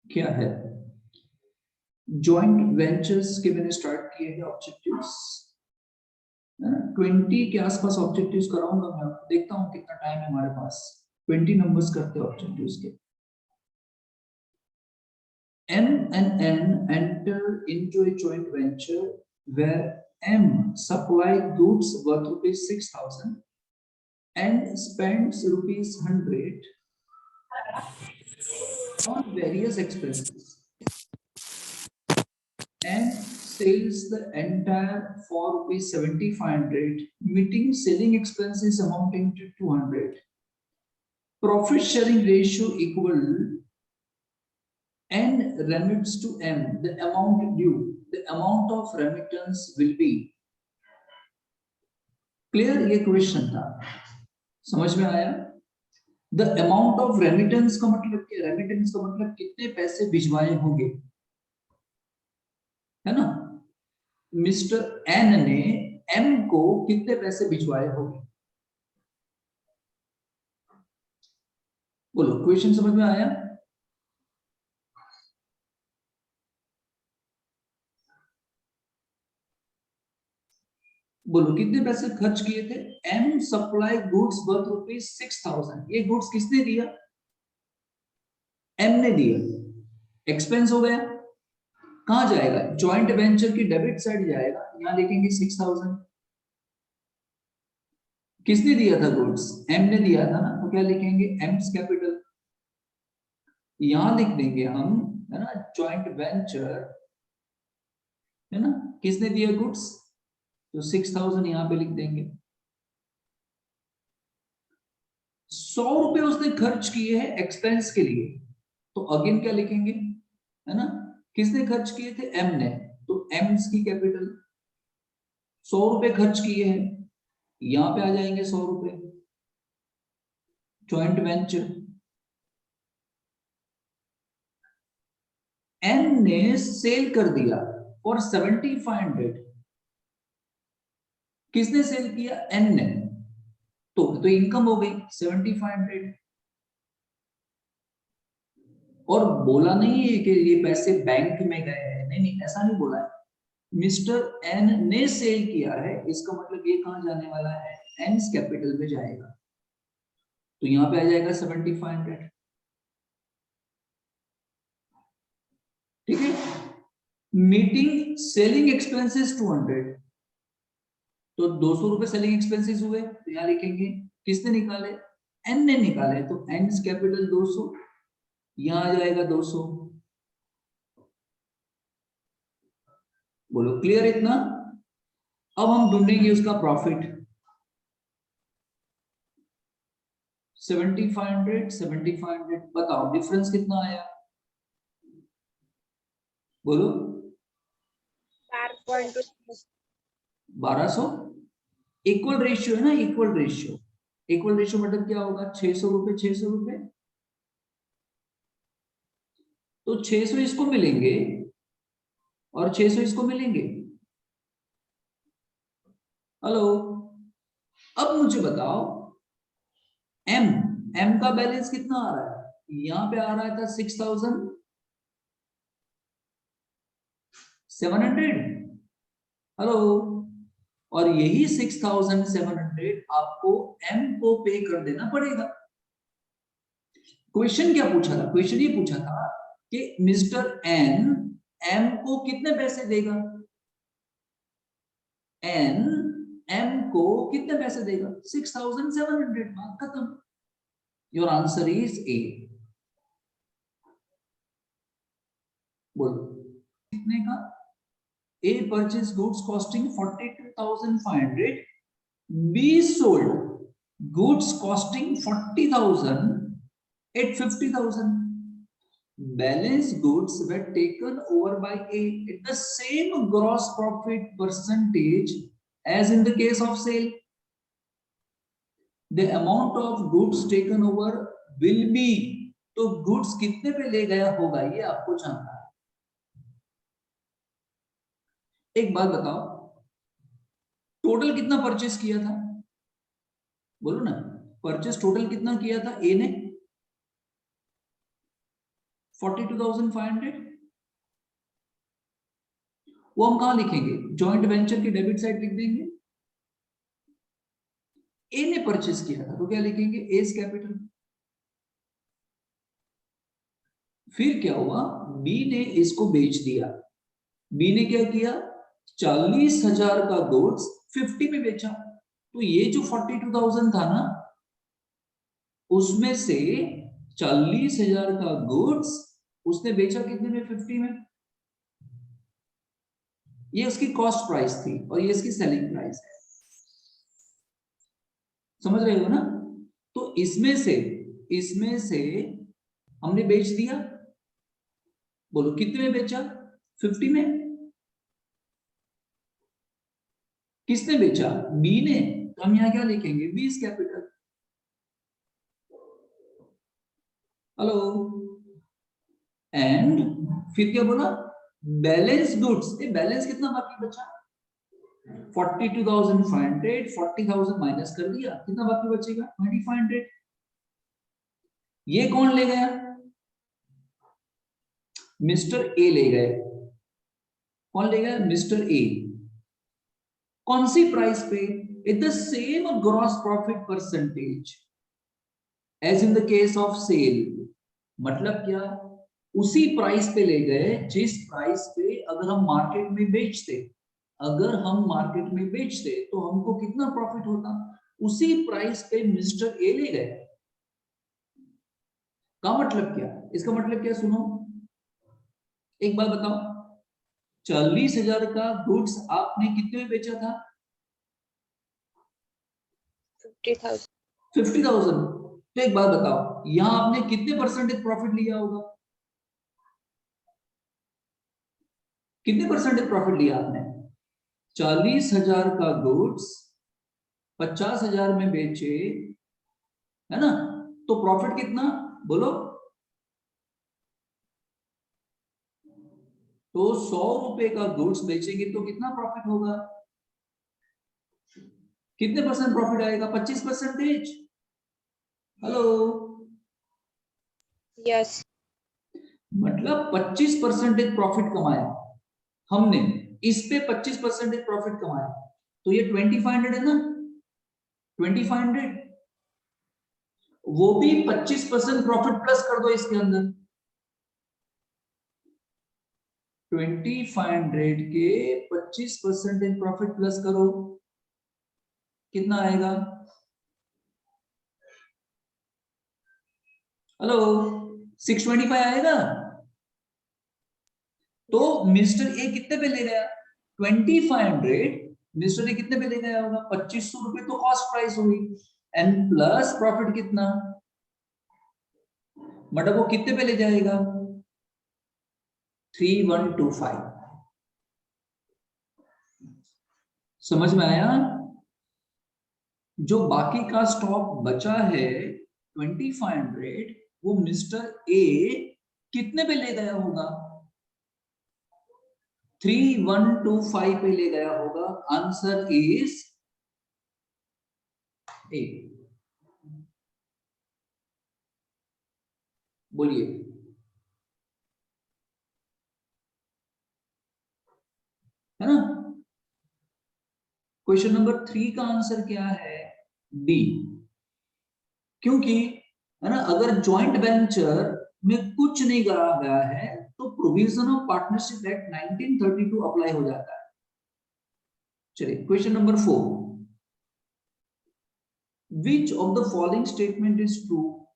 क्या है? Joint ventures के मैंने स्टार्ट किए हैं ऑब्जेक्टिव्स, 20 के आसपास ऑब्जेक्टिव्स कराऊंगा मैं आपको, देखता हूं कितना टाइम है हमारे पास। 20 नंबर्स करते हैं ऑब्जेक्टिव्स के। M and N enter into a joint venture where M supply goods worth rupees 6,000 and spends rupees 100 on various expenses and sells the entire for rupees 7,500, meeting selling expenses amounting to 200. Profit sharing ratio equal N remits to M the amount due. The amount of remittance will be. Clear? ये question था, समझ में आया? The amount of remittance का मतलब क्या? Remittance का मतलब कितने पैसे भिजवाए होंगे, है ना? मिस्टर एन ने एम को कितने पैसे भिजवाए होंगे? बोलो, क्वेश्चन समझ में आया? बोलो, कितने पैसे खर्च किए थे? M supply goods worth rupees 6,000। ये गुड्स किसने दिया? एम ने दिया। एक्सपेंस हो गया, कहां जाएगा? जॉइंट वेंचर की डेबिट साइड जाएगा, यहां लिखेंगे 6,000। किसने दिया था गुड्स? एम ने दिया था ना, तो क्या लिखेंगे? AIIMS capital. यहां लिख देंगे हम, है ना, जॉइंट वेंचर, है ना, किसने दिया गुड्स? तो 6,000 यहां पे लिख देंगे। 100 रुपए उसने खर्च किए हैं एक्सपेंस के लिए, तो अगेन क्या लिखेंगे, है ना? किसने खर्च किए थे? एम ने, तो एम्स की कैपिटल। 100 रुपए खर्च किए हैं, यहां पे आ जाएंगे 100 रुपए, जॉइंट वेंचर। एम ने सेल कर दिया फॉर 7,500। किसने सेल किया? एन ने, तो इनकम हो गई 7,500। और बोला नहीं है कि ये पैसे बैंक में गए हैं, नहीं नहीं, ऐसा नहीं बोला है। मिस्टर एन ने सेल किया है, इसका मतलब ये कहां जाने वाला है? एन्स कैपिटल में जाएगा, तो यहां पे आ जाएगा 7,500। ठीक है। मीटिंग सेलिंग एक्सपेंसेस 200, तो 200 रुपए सेलिंग एक्सपेंसेस हुए, तो यहां लिखेंगे किसने निकाले? एन ने निकाले, तो एन्स कैपिटल 200, यहां आ जाएगा 200। बोलो, क्लियर इतना? अब हम ढूंढेंगे उसका प्रॉफिट। 7,500 7,500, बताओ डिफरेंस कितना आया? बोलो। 1200। इक्वल रेशियो है ना, इक्वल रेशियो। इक्वल रेशियो मतलब क्या होगा? 600 रुपए 600 रुपए, तो 600 इसको मिलेंगे और 600 इसको मिलेंगे। हेलो, अब मुझे बताओ, एम एम का बैलेंस कितना आ रहा है? यहां पे आ रहा था 6,700। हेलो, और यही 6,700 आपको एम को पे कर देना पड़ेगा। क्वेश्चन क्या पूछा था? क्वेश्चन ये पूछा था कि मिस्टर एन एम को कितने पैसे देगा? एन एम को कितने पैसे देगा? 6,700। बात खत्म। Your answer is a. बोलो, कितने का? A purchase goods costing 42,500, B sold goods costing 40,000 at 50,000. Balance goods were taken over by A at the same gross profit percentage as in the case of sale. The amount of goods taken over will be, तो goods कितने पे ले गया होगा ये आपको जानना है। एक बात बताओ, टोटल कितना परचेस किया था? बोलो ना, परचेस टोटल कितना किया था ए ने? 42,500। वो हम कहां लिखेंगे? जॉइंट वेंचर की डेबिट साइड लिख देंगे। ए ने परचेस किया था तो क्या लिखेंगे? As capital. फिर क्या हुआ? बी ने इसको बेच दिया। बी ने क्या किया? 40,000 का गुड्स 50 में बेचा। तो ये जो 42,000 था ना, उसमें से 40,000 का गुड्स उसने बेचा कितने में? 50 में। ये उसकी कॉस्ट प्राइस थी और ये इसकी सेलिंग प्राइस है। समझ रहे हो ना? तो इसमें से हमने बेच दिया। बोलो कितने में बेचा? 50 में। किसने बेचा? बी ने। तो हम यहां क्या लिखेंगे? B is capital. Hello. And फिर क्या बोला? Balance goods. ये बैलेंस कितना बाकी बचा? 42,500। 40,000 माइनस कर दिया, कितना बाकी बचेगा? 2,500। ये कौन ले गया? मिस्टर ए ले गए। कौन ले गया? Mister A. कौन सी प्राइस पे? It the same gross profit percentage as in the case of sale. मतलब क्या? उसी प्राइस पे ले गए जिस प्राइस पे अगर हम मार्केट में बेचते। अगर हम मार्केट में बेचते तो हमको कितना प्रॉफिट होता? उसी प्राइस पे मिस्टर ए ले गए। का मतलब क्या? इसका मतलब क्या? सुनो, एक बात बताओ। 40,000 का गुड्स आपने कितने में बेचा था? 50,000। 50,000। तो एक बात बताओ, यहां आपने कितने परसेंटेज प्रॉफिट लिया होगा? कितने परसेंटेज प्रॉफिट लिया आपने? 40,000 का गुड्स 50,000 में बेचे, है ना? तो प्रॉफिट कितना? बोलो। तो 100 रुपए का गुड्स बेचेंगे तो कितना प्रॉफिट होगा? कितने परसेंट प्रॉफिट आएगा? 25%। हेलो। यस। मतलब 25% प्रॉफिट कमाया हमने। इस पे 25% प्रॉफिट कमाया। तो ये 2,500 है ना? 2,500। वो भी 25% प्रॉफिट प्लस कर दो इसके अंदर। 2,500 के 25% प्रॉफिट प्लस करो, कितना आएगा? हेलो। 625 आएगा। तो मिस्टर ए कितने पे ले गया? 2,500। मिस्टर ए कितने पे ले गया होगा? 2,500 रुपए तो कॉस्ट प्राइस हुई। एंड प्लस प्रॉफिट कितना? मतलब वो कितने पे ले जाएगा? 3,125। समझ में आया? जो बाकी का स्टॉक बचा है 2,500, वो मिस्टर ए कितने पे ले गया होगा? 3,125 पे ले गया होगा। Answer is a. बोलिए। है ना? क्वेश्चन नंबर 3 का आंसर क्या है? डी। क्योंकि, है ना, अगर जॉइंट वेंचर में कुछ नहीं करा गया है तो provision of partnership act 1932 apply हो जाता है। चलिए question number 4। Which of the following statement is true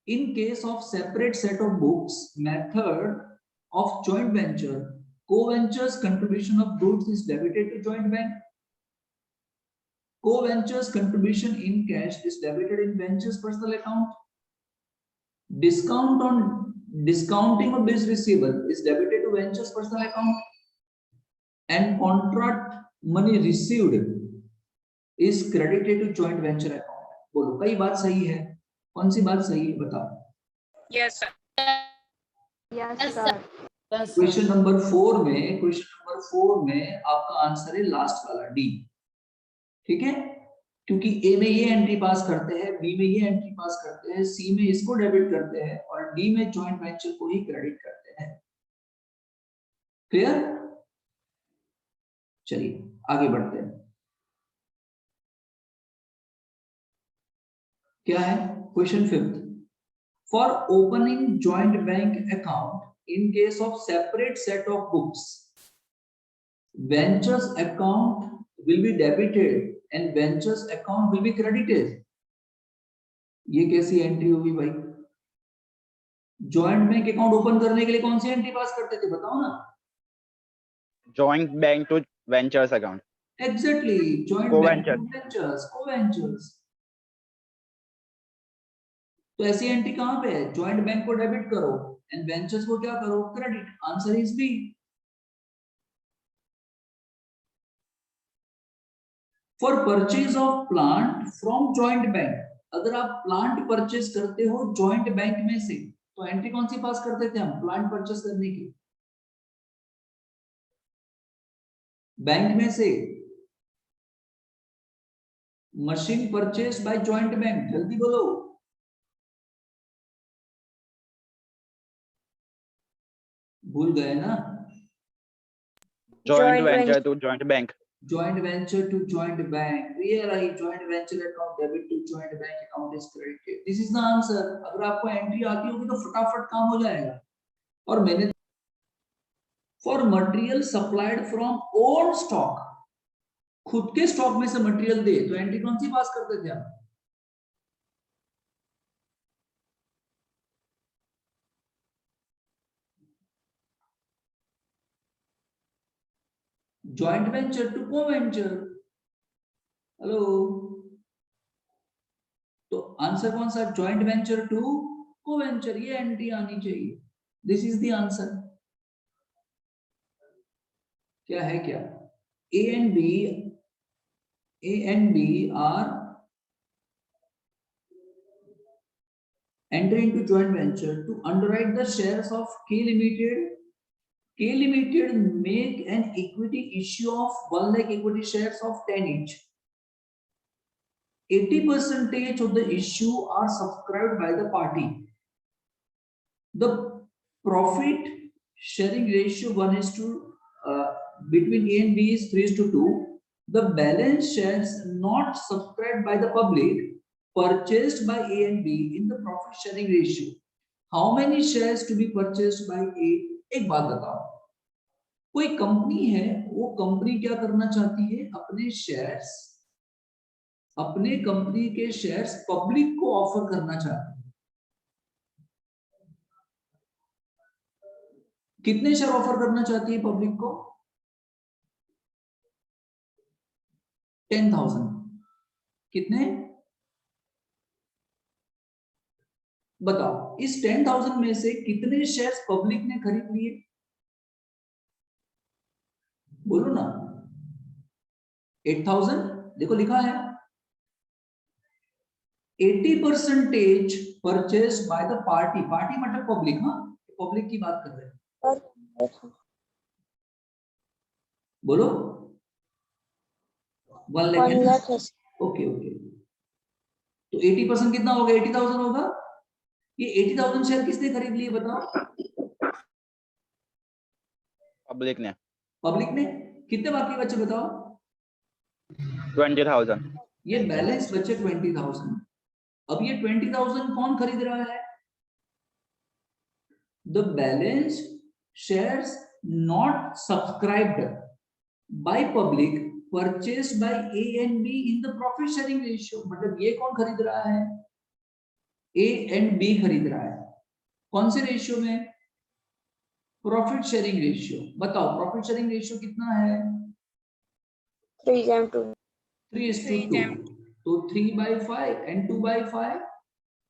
in case of separate set of books method of joint venture? Co-ventures contribution of goods is debited to joint bank. Co-ventures contribution in cash is debited in ventures personal account. Discounting of bills receivable is debited to ventures personal account. And contract money received is credited to joint venture account. बोलो कई बात सही है? कौन सी बात सही है बताओ? Yes sir. Yes sir. Question number 4 में आपका आंसर है लास्ट वाला डी। ठीक है? क्योंकि ए में ये एंट्री पास करते हैं, बी में ये एंट्री पास करते हैं, सी में इसको डेबिट करते हैं और पार्ट बी में जॉइंट वेंचर को ही क्रेडिट करते हैं। क्लियर? चलिए आगे बढ़ते हैं। क्या है question 5th, for opening joint bank account in case of separate set of books ventures account will be debited and ventures account will be credited। ये कैसी एंट्री होगी भाई? जॉइंट बैंक अकाउंट ओपन करने के लिए कौन सी एंट्री पास करते थे बताओ ना? Joint bank to ventures account. Exactly, joint bank to ventures, co-ventures. तो ऐसी एंट्री कहां पे है? जॉइंट बैंक को डेबिट करो एंड वेंचर्स को क्या करो? Credit. Answer is B. For purchase of plant from joint bank, अगर आप प्लांट परचेज करते हो जॉइंट बैंक में से तो एंट्री कौन सी पास करते थे हम प्लांट परचेज करने की? बैंक में से। Machine purchase by joint bank, जल्दी बोलो। भूल गए ना? Joint venture to joint bank. Joint venture to joint bank, really joint venture account debit to joint bank account is credited, this is the answer। अगर आपको entry आती होगी तो फटाफट काम हो जाएगा। और मैंने for material supplied from own stock, खुद के स्टॉक में से मटेरियल दे तो एंट्री कौन सी पास करते थे आप? Joint venture to co-venture. Hello, तो आंसर कौन सा? जॉइंट वेंचर टू को-वेंचर, ये एंट्री आनी चाहिए। This is the answer. क्या है क्या? A and B are enter into joint venture to underwrite the shares of K Limited. K Limited make an equity issue of 1 lakh equity shares of 10 each. 80% of the issue are subscribed by the party. The profit sharing ratio 1:2 between A and B is 3:2. The balance shares not subscribed by the public purchased by A and B in the profit sharing ratio. How many shares to be purchased by A? एक बात बताओ, कोई company है, वो company क्या करना चाहती है? अपने शेयर्स, अपने कंपनी के शेयर्स पब्लिक को ऑफर करना चाहती है। कितने शेयर ऑफर करना चाहती है पब्लिक को? 10,000। कितने बताओ? इस 10,000 में से कितने शेयर्स पब्लिक ने खरीद लिए? बोलो ना। 8,000। देखो लिखा है 80% purchase by the party. Party मतलब पब्लिक। हाँ, पब्लिक की बात कर रहे हैं। बोलो 1 लाख। ओके ओके, तो 80% कितना होगा? 80,000 होगा। ये 80,000 शेयर किसने खरीद लिए बताओ? पब्लिक ने। पब्लिक ने। कितने बाकी बचे बताओ? 20,000। ये बैलेंस बचे 20,000। अब ये 20,000 कौन खरीद रहा है? The balance shares not subscribed by public purchased bye A and B in the profit sharing ratio. मतलब ये कौन खरीद रहा है? A and B खरीद रहा है। कौन से रेशियो में? Profit sharing ratio. बताओ प्रॉफिट शेयरिंग रेशियो कितना है? 3:2। 3:2। तो 3/5 and 2/5,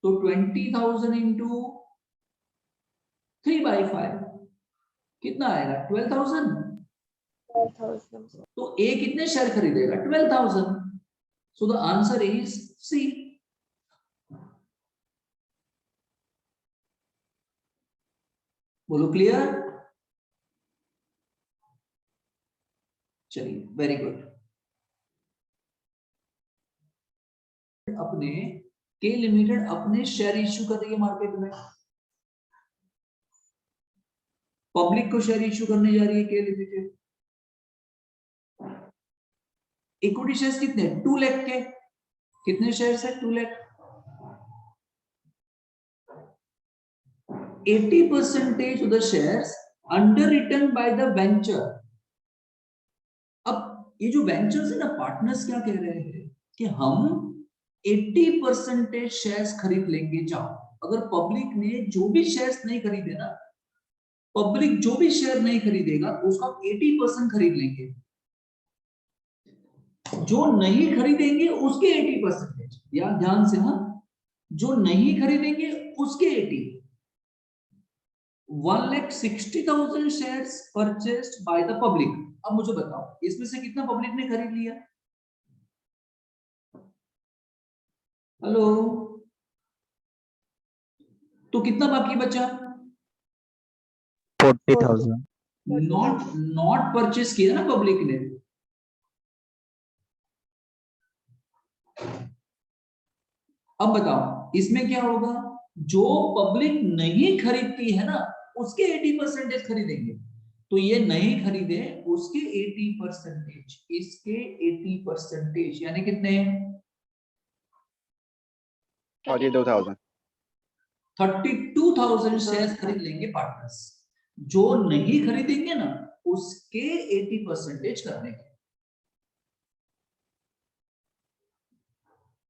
तो 20,000 into 3/5 कितना आएगा? 12,000। तो A कितने शेयर खरीदेगा? 12,000। So the answer is C. बोलो क्लियर? चलिए वेरी गुड। अपने K लिमिटेड अपने शेयर इश्यू कर रही है मार्केट में। पब्लिक को शेयर इश्यू करने जा रही है के लिमिटेड। इक्विटी शेयर्स कितने, 2 लाख के, कितने शेयर्स है, 2 lakh. 80% of the shares underwritten by the venture। अब ये जो वेंचर्स है ना, पार्टनर्स क्या कह रहे हैं कि हम 80% शेयर्स खरीद लेंगे। जाओ, अगर पब्लिक ने जो भी शेयर्स नहीं खरीदे ना, पब्लिक जो भी शेयर नहीं खरीदेगा उसका 80% खरीद लेंगे, जो नहीं खरीदेंगे उसके 80%। या ध्यान से, हाँ, जो नहीं खरीदेंगे उसके 80। 1,60,000 shares purchased by the public. अब मुझे बताओ इसमें से कितना पब्लिक ने खरीद लिया? हेलो, तो कितना बाकी बचा? 40,000। नॉट परचेस किया ना पब्लिक ने। अब बताओ इसमें क्या होगा? जो पब्लिक नहीं खरीदती है ना उसके 80% खरीदेंगे, तो ये नहीं खरीदे उसके 80%, इसके 80%, यानी कितने? 42,000। 32,000 शेयर खरीद लेंगे पार्टनर्स। जो नहीं खरीदेंगे ना उसके 80% करने के।